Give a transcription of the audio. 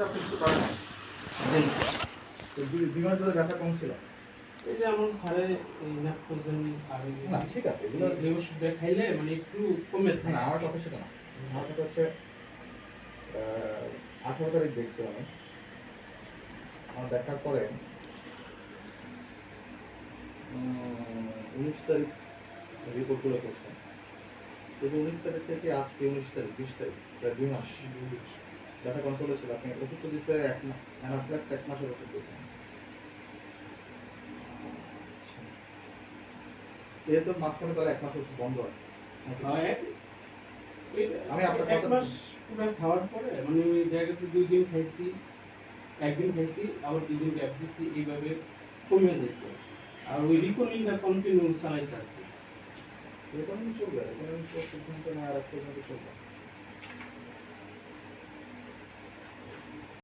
করতে আপনি কিছু করেন না। তো 2 মাস ধরে ব্যথা কম ছিল? এই যে আমার স্যারে এই নাকফোজন আর না ঠিক আছে, এগুলো এই ওষুধটা খাইলে মানে একটু কমে না, থাকে। আমার কথা সেটা না। আমার কথা হচ্ছে 18 তারিখ দেখছি আমি। আমার দেখার পরে 19 তারিখ রিপোর্টগুলো করছে। এই যে 19 তারিখ থেকে আজকে 19 তারিখ 20 তারিখ প্রায় 2 মাস ব্যথা কন্ট্রোলে ছিল। আপনি ওষুধ তো দিচ্ছে অ্যানাফ্ল্যাক্স 1 মাসের ওষুধ দিয়েছেন। এর তো মাঝখানে তাহলে 1 মাস ওষুধ বন্ধ আছে। আমি আপনার এক কথা মাস পুরো খাওয়ার পরে মানে ওই জায়গাতে 2 দিন খাইছি, একদিন খাইছি, আবার 2 দিন গ্যাপ দিচ্ছি, এইভাবে কমে যেত। আর ওই রিকনিংটা কন্টিনিউ চালাইতে আছে। এরকম চলবে, এরকম সিদ্ধান্ত না আর একটা চলবে।